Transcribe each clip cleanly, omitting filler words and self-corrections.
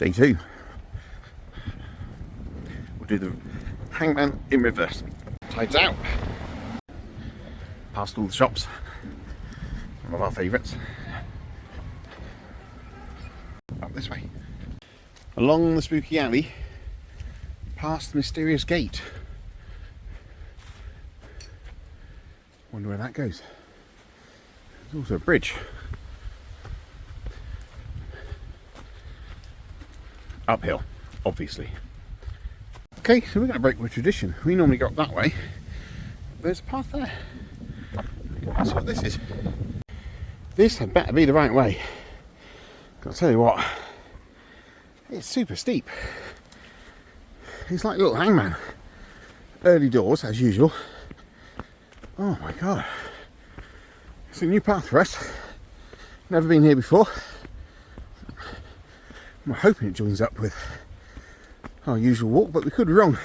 Day 2. We'll do the Hangman in reverse. Tides out. Past all the shops. One of our favourites. Up this way. Along the spooky alley. Past the mysterious gate. Wonder where that goes. There's also a bridge. Uphill, obviously. Okay, so we're going to break with tradition. We normally go up that way. There's a path there. That's what this is. This had better be the right way. I'll tell you what, it's super steep. It's like a little Hangman. Early doors, as usual. Oh my god. It's a new path for us. Never been here before. I'm hoping it joins up with our usual walk, but we could be wrong.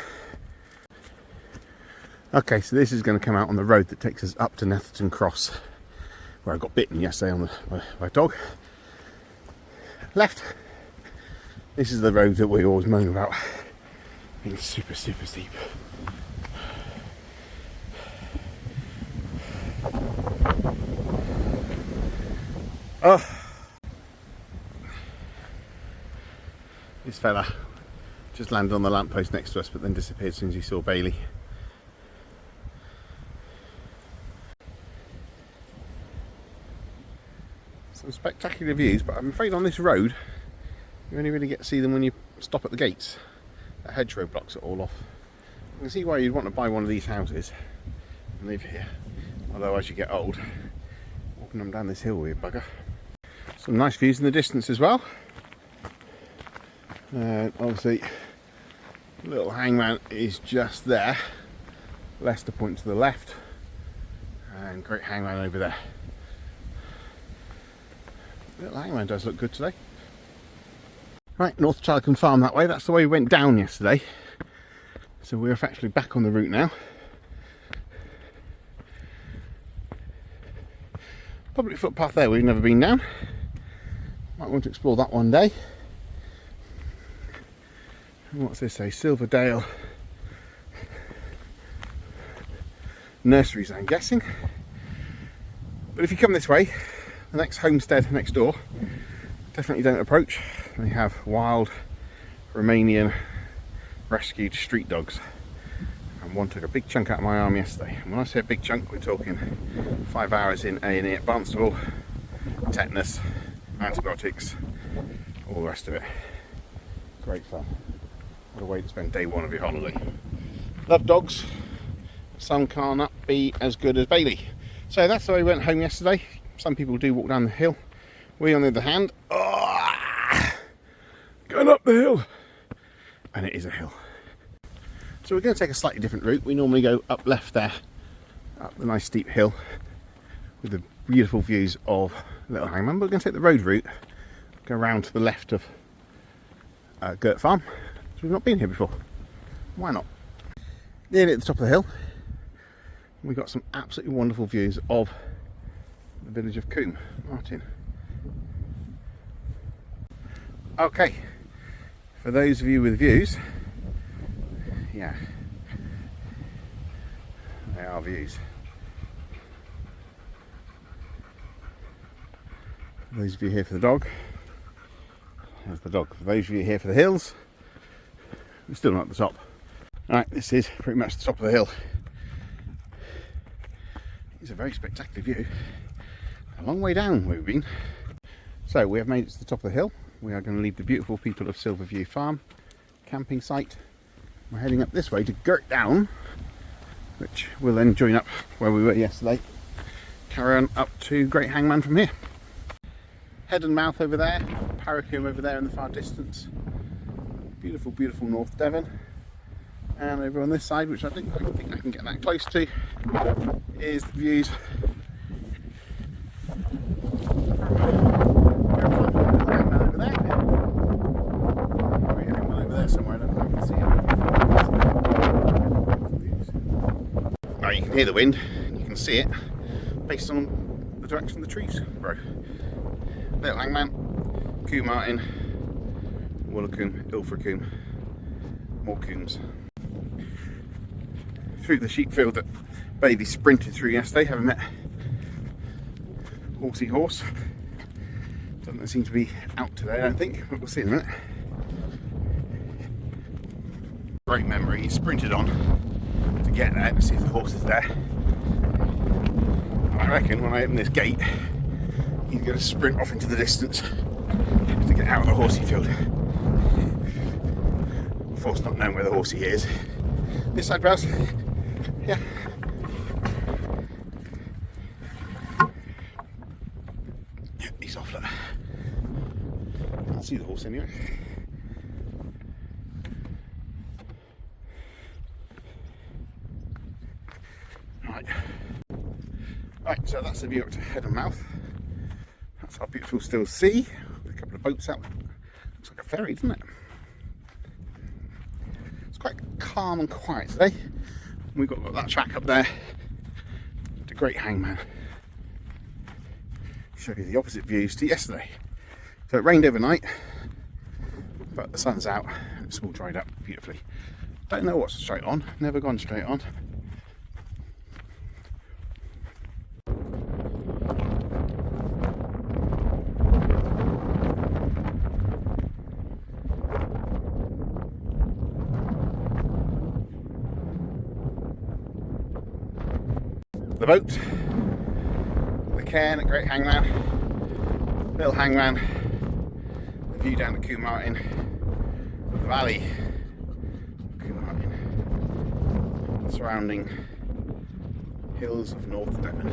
Okay, so this is going to come out on the road that takes us up to Netherton Cross, where I got bitten yesterday by a dog. Left. This is the road that we always moan about being super steep. This fella just landed on the lamppost next to us, but then disappeared as soon as he saw Bailey. Some spectacular views, but I'm afraid on this road you only really get to see them when you stop at the gates. The hedgerow blocks it all off. You can see why you'd want to buy one of these houses and live here. Although as you get old, walking them down this hill will be a bugger. Some nice views in the distance as well. Obviously, little Hangman is just there. Leicester Point to the left, and Great Hangman over there. Little Hangman does look good today. Right, North Chalcombe Farm that way. That's the way we went down yesterday. So we're actually back on the route now. Public footpath there we've never been down. Might want to explore that one day. And what's this say? Silverdale Nurseries, I'm guessing. But if you come this way, the next homestead next door, definitely don't approach. They have wild Romanian rescued street dogs. And one took a big chunk out of my arm yesterday. And when I say a big chunk, we're talking 5 hours in A&E at Barnstable, tetanus, antibiotics, all the rest of it. Great fun. What a way to spend day 1 of your holiday. Love dogs. Some can't be as good as Bailey. So that's the way we went home yesterday. Some people do walk down the hill. We, on the other hand, going up the hill. And it is a hill. So we're going to take a slightly different route. We normally go up left there, up the nice steep hill with the beautiful views of Little Hangman. But we're going to take the road route, go around to the left of Girt Farm. So we've not been here before. Why not? Nearly at the top of the hill, we've got some absolutely wonderful views of the village of Combe Martin. Okay, for those of you with views, yeah, they are views. For those of you here for the dog, there's the dog. For those of you here for the hills, we're still not at the top. Alright, this is pretty much the top of the hill. It's a very spectacular view. A long way down where we've been. So we have made it to the top of the hill. We are going to leave the beautiful people of Silverview Farm camping site. We're heading up this way to Girt Down, which will then join up where we were yesterday. Carry on up to Great Hangman from here. Head and Mouth over there, Paracombe over there in the far distance. Beautiful, beautiful North Devon. And over on this side, which I don't think I can get that close to, is the views over there. Great Hangman over there somewhere, I don't know if I can see it. Now you can hear the wind, you can see it, based on the direction the trees grow. Little Hangman, Combe Martin, Woolacombe, Ilfracombe, more combs. Through the sheep field that Bailey sprinted through yesterday, haven't met Horsey Horse. Doesn't seem to be out today, I don't think, but we'll see in a minute. Great memory, he sprinted on to get there to see if the horse is there. I reckon when I open this gate, he's going to sprint off into the distance to get out of the horsey field. Of course, not knowing where the horsey is. This side, Browse. Yeah. He's off, look. Can't see the horse anyway. Right, so that's the view up to head and mouth. That's our beautiful still sea with a couple of boats out. Looks like a ferry, doesn't it? It's quite calm and quiet today. We've got that track up there to Great Hangman. Show you the opposite views to yesterday. So it rained overnight, but the sun's out and it's all dried up beautifully. Don't know what's straight on, never gone straight on. The boat, the cairn at Great Hangman, Little Hangman, the view down to Combe Martin, the valley, Combe Martin, the surrounding hills of North Devon.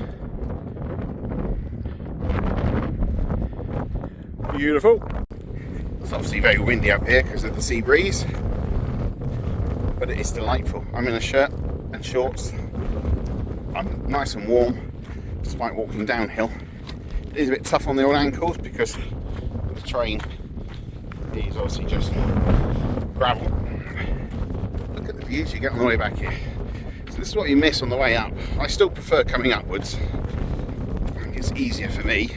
Beautiful. It's obviously very windy up here because of the sea breeze, but it is delightful. I'm in a shirt and shorts. I'm nice and warm despite walking downhill. It is a bit tough on the old ankles because the terrain is obviously just gravel. Look at the views you get on the way back here. So this is what you miss on the way up. I still prefer coming upwards. I think it's easier for me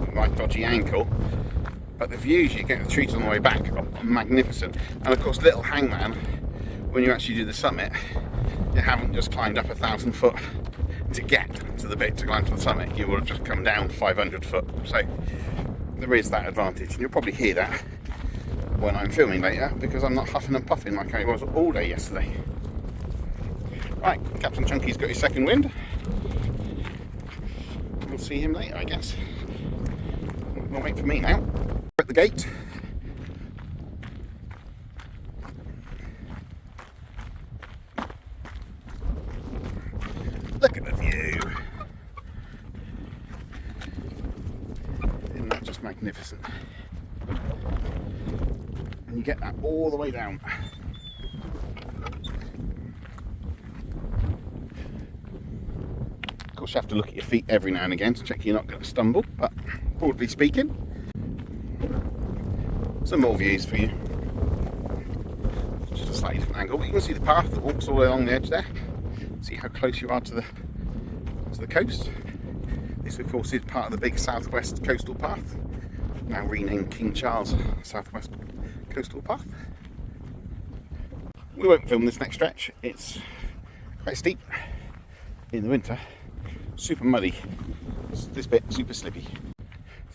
with my dodgy ankle. But the views you get the trees on the way back are magnificent. And of course Little Hangman, when you actually do the summit, you haven't just climbed up 1,000 foot to get to the bit to climb to the summit. You will have just come down 500 foot. So there is that advantage, and you'll probably hear that when I'm filming later because I'm not huffing and puffing like I was all day yesterday. Right, Captain Chunky's got his second wind. We'll see him later, I guess. We'll wait for me now. We're at the gate. Look at the view. Isn't that just magnificent? And you get that all the way down. Of course you have to look at your feet every now and again to check you're not going to stumble, but broadly speaking, some more views for you. Just a slightly different angle, but you can see the path that walks all the way along the edge there. See how close you are to the coast. This of course is part of the big southwest coastal path, now renamed King Charles Southwest Coastal Path. We won't film this next stretch, it's quite steep in the winter, super muddy, this bit super slippy.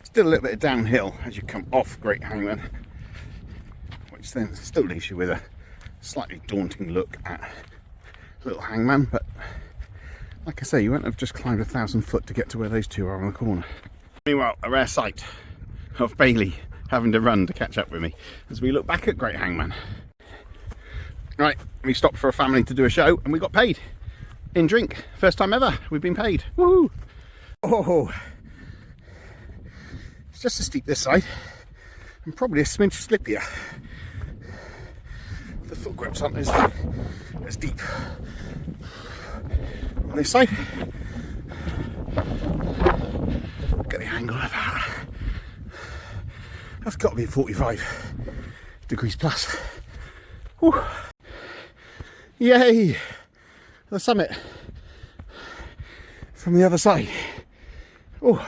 Still a little bit of downhill as you come off Great Hangman, which then still leaves you with a slightly daunting look at Little Hangman, but like I say, you won't have just climbed 1,000 foot to get to where those two are on the corner. Meanwhile, a rare sight of Bailey having to run to catch up with me as we look back at Great Hangman. Right, we stopped for a family to do a show and we got paid in drink. First time ever we've been paid. Woohoo! Oh, it's just as steep this side and probably a smidge slippier. The foot grips aren't as deep on this side. Look at the angle of that. That's got to be 45 degrees plus. Whew. Yay! The summit from the other side. Oh,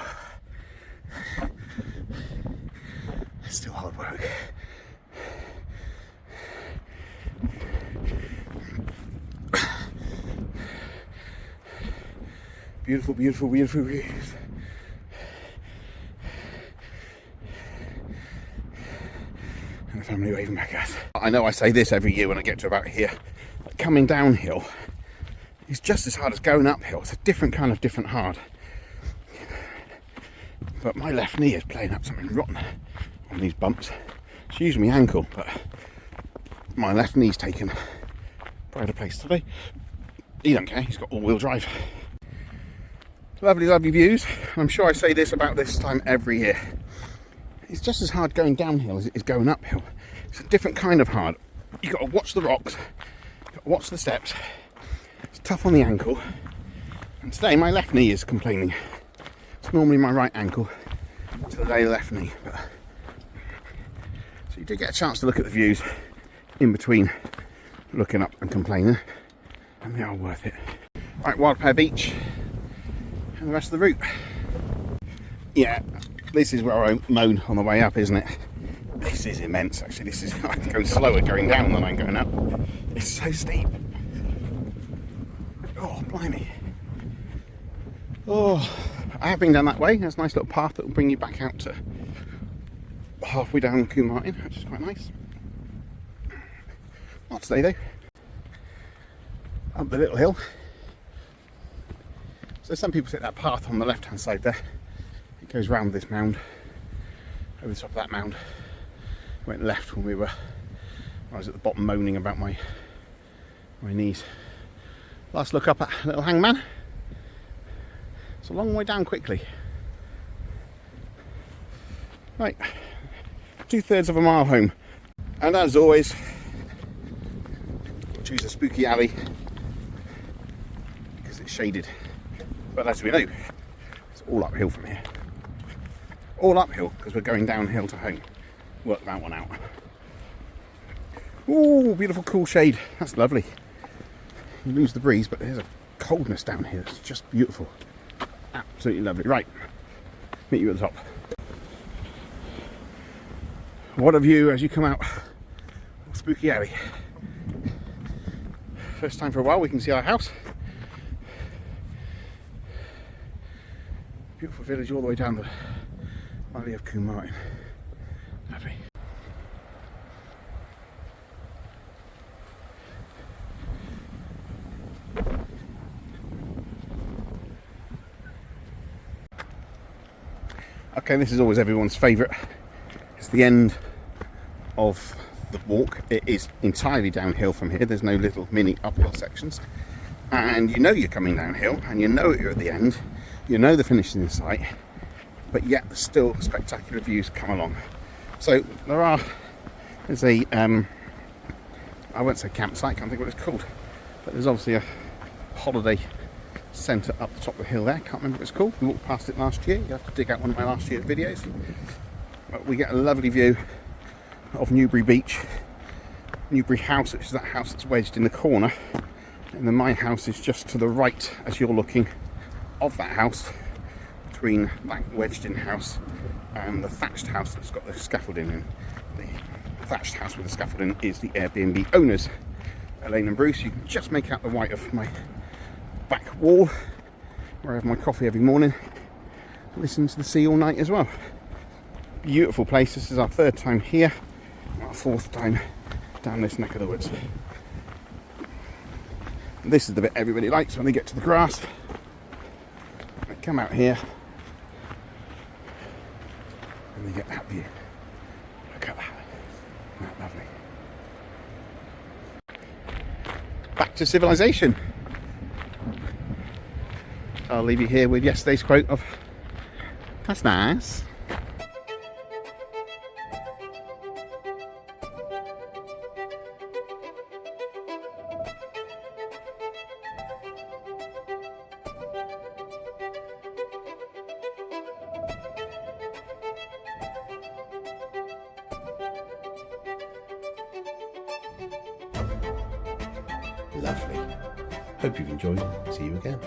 still hard work. Beautiful, beautiful, beautiful views. And the family waving back at us. I know I say this every year when I get to about here, but coming downhill is just as hard as going uphill. It's a different kind of hard. But my left knee is playing up something rotten on these bumps. It's usually my ankle, but my left knee's taken pride of place today. He don't care, he's got all-wheel drive. Lovely, lovely views. I'm sure I say this about this time every year. It's just as hard going downhill as it is going uphill. It's a different kind of hard. You've got to watch the rocks, you've got to watch the steps. It's tough on the ankle. And today my left knee is complaining. It's normally my right ankle. Today left knee. But... so you do get a chance to look at the views in between looking up and complaining. And they are worth it. Right, Wildpear Beach. And the rest of the route. Yeah. This is where I moan on the way up, isn't it? This is immense, actually. This is, I'm going slower going down than I'm going up. It's so steep. Oh, blimey. Oh, I have been down that way. There's a nice little path that will bring you back out to halfway down Combe Martin, which is quite nice. Not today, though. Up the little hill. So some people take that path on the left-hand side there. It goes round this mound, over the top of that mound. Went left when I was at the bottom moaning about my knees. Last look up at little Hangman. It's a long way down quickly. Right, 2/3 of a mile home. And as always, we'll choose a spooky alley because it's shaded. But as we know, it's all uphill from here. All uphill because we're going downhill to home. Work that one out. Ooh, beautiful cool shade. That's lovely. You lose the breeze, but there's a coldness down here. It's just beautiful. Absolutely lovely. Right, meet you at the top. What a view as you come out of Spooky Alley. First time for a while we can see our house. Beautiful village all the way down the valley of Combe Martin. Lovely. Okay, this is always everyone's favourite. It's the end of the walk. It is entirely downhill from here. There's no little mini uphill sections. And you know you're coming downhill and you know you're at the end. You know the finishing in sight. But yet there's still spectacular views come along. So there's a, I won't say campsite, can't think what it's called. But there's obviously a holiday centre up the top of the hill there. Can't remember what it's called. We walked past it last year. You have to dig out one of my last year's videos. But we get a lovely view of Newbury Beach, Newbury House, which is that house that's wedged in the corner. And then my house is just to the right as you're looking of that house, between that wedged in house and the thatched house that's got the scaffolding in. The thatched house with the scaffolding is the Airbnb owners, Elaine and Bruce. You can just make out the white of my back wall where I have my coffee every morning. Listen to the sea all night as well. Beautiful place. This is our 3rd time here, our 4th time down this neck of the woods. And this is the bit everybody likes when they get to the grass. They come out here and they get that view. Look at that. Isn't that lovely? Back to civilization. I'll leave you here with yesterday's quote of, "That's nice." Lovely. Hope you've enjoyed. See you again.